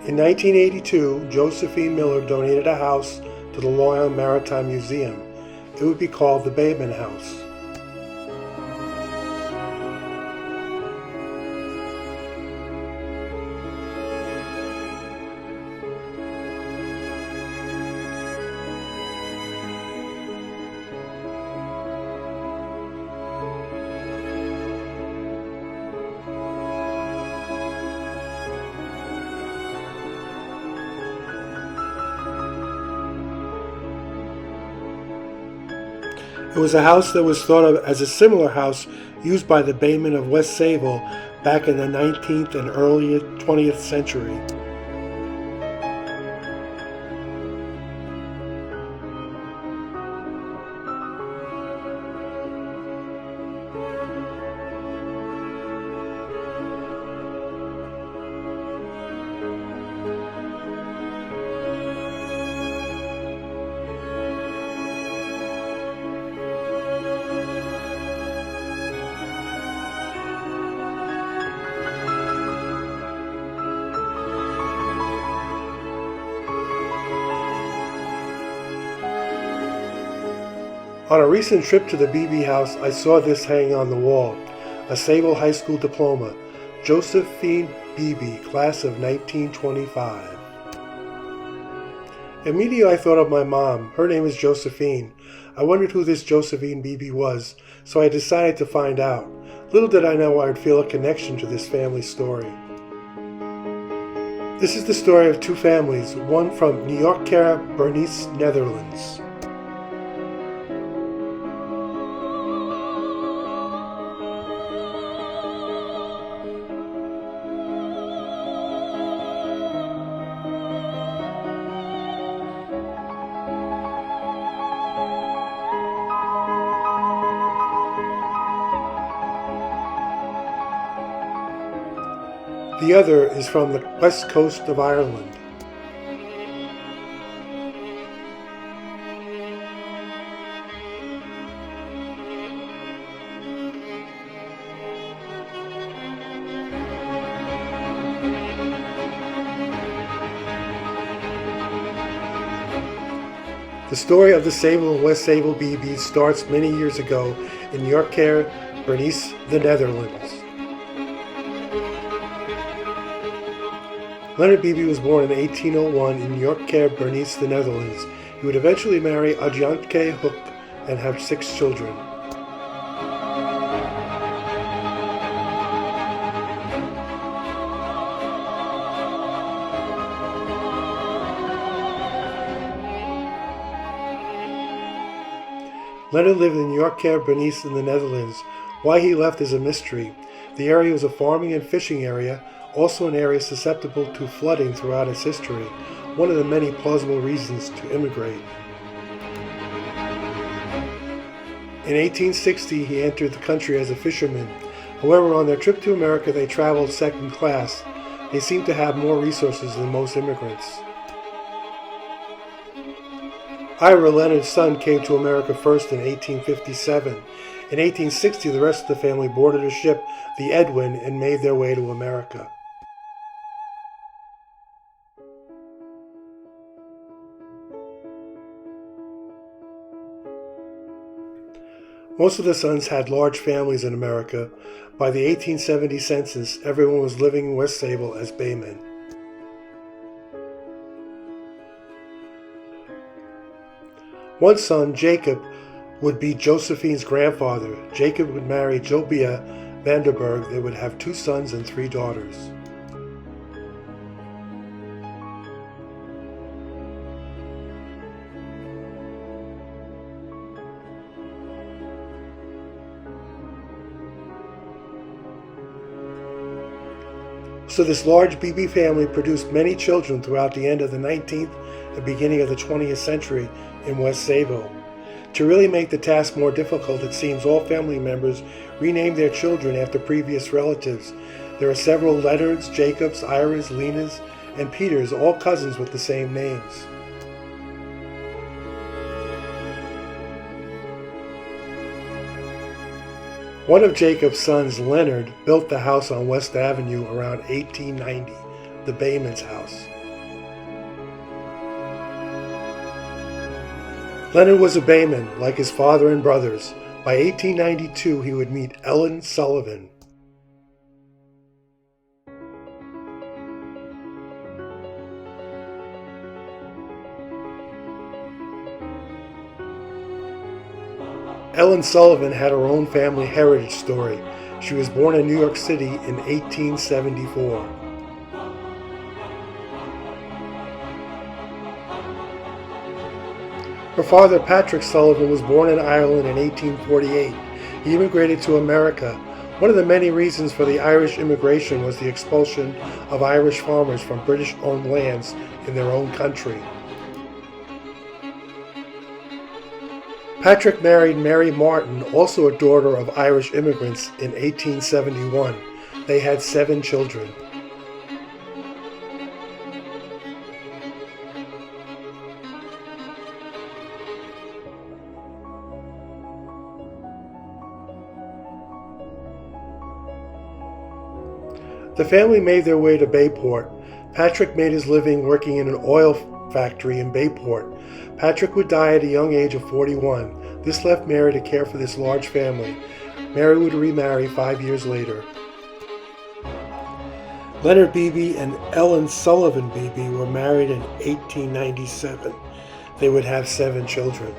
In 1982, Josephine Miller donated a house to the Long Island Maritime Museum. It would be called the Bayman House. It was a house that was thought of as a similar house used by the Baymen of West Sayville back in the 19th and early 20th century. On a recent trip to the Beebe house, I saw this hanging on the wall, a Sayville High School diploma, Josephine Beebe, class of 1925. Immediately I thought of my mom. Her name is Josephine. I wondered who this Josephine Beebe was, so I decided to find out. Little did I know I would feel a connection to this family story. This is the story of two families, one from New York, Bernice, Netherlands. The other is from the west coast of Ireland. The story of the Sayville and West Sayville Beebes starts many years ago in New York, Bernice, the Netherlands. Leonard Beebe was born in 1801 in New York, Bernice, the Netherlands. He would eventually marry Adjantke Hoek and have 6 children. Leonard lived in New York, Bernice, in the Netherlands. Why he left is a mystery. The area was a farming and fishing area, also an area susceptible to flooding throughout its history, one of the many plausible reasons to immigrate. In 1860, he entered the country as a fisherman. However, on their trip to America, they traveled second class. They seemed to have more resources than most immigrants. Ira, Leonard's son, came to America first in 1857. In 1860, the rest of the family boarded a ship, the Edwin, and made their way to America. Most of the sons had large families in America. By the 1870 census, everyone was living in West Sayville as Baymen. One son, Jacob, would be Josephine's grandfather. Jacob would marry Jobia Vanderberg. They would have 2 sons and 3 daughters. So this large Beebe family produced many children throughout the end of the 19th and beginning of the 20th century in West Sayville. To really make the task more difficult, it seems all family members renamed their children after previous relatives. There are several Leonards, Jacobs, Iras, Lenas, and Peters, all cousins with the same names. One of Jacob's sons, Leonard, built the house on West Avenue around 1890, the Bayman's house. Leonard was a Bayman, like his father and brothers. By 1892, he would meet Ellen Sullivan. Ellen Sullivan had her own family heritage story. She was born in New York City in 1874. Her father, Patrick Sullivan, was born in Ireland in 1848. He immigrated to America. One of the many reasons for the Irish immigration was the expulsion of Irish farmers from British-owned lands in their own country. Patrick married Mary Martin, also a daughter of Irish immigrants, in 1871. They had 7 children. The family made their way to Bayport. Patrick made his living working in an oil factory in Bayport. Patrick would die at a young age of 41. This left Mary to care for this large family. Mary would remarry 5 years later. Leonard Beebe and Ellen Sullivan Beebe were married in 1897. They would have 7 children.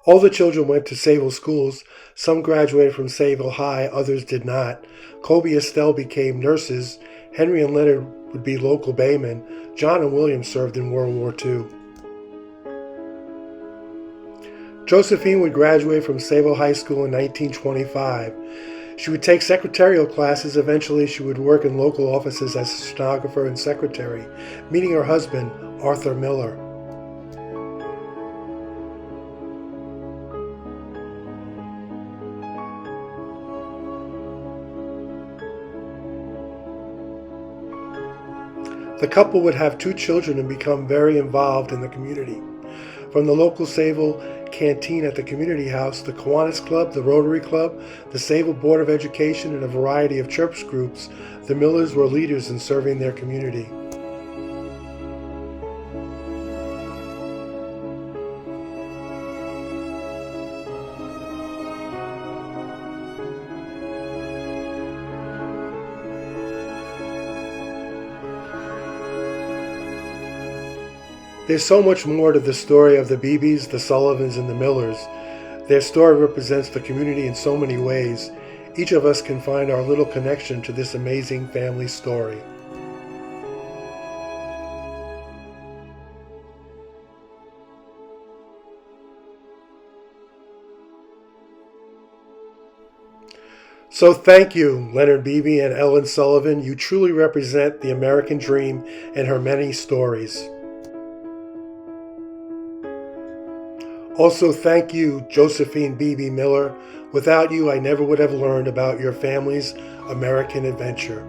All the children went to Sayville schools. Some graduated from Sayville High, others did not. Colby and Estelle became nurses. Henry and Leonard would be local baymen. John and William served in World War II. Josephine would graduate from Sayville High School in 1925. She would take secretarial classes. Eventually, she would work in local offices as a stenographer and secretary, meeting her husband, Arthur Miller. The couple would have 2 children and become very involved in the community. From the local Sayville canteen at the community house, the Kiwanis Club, the Rotary Club, the Sayville Board of Education, and a variety of church groups, the Millers were leaders in serving their community. There's so much more to the story of the Beebes, the Sullivans, and the Millers. Their story represents the community in so many ways. Each of us can find our little connection to this amazing family story. So thank you, Leonard Beebe and Ellen Sullivan. You truly represent the American dream and her many stories. Also, thank you, Josephine Beebe Miller. Without you, I never would have learned about your family's American adventure.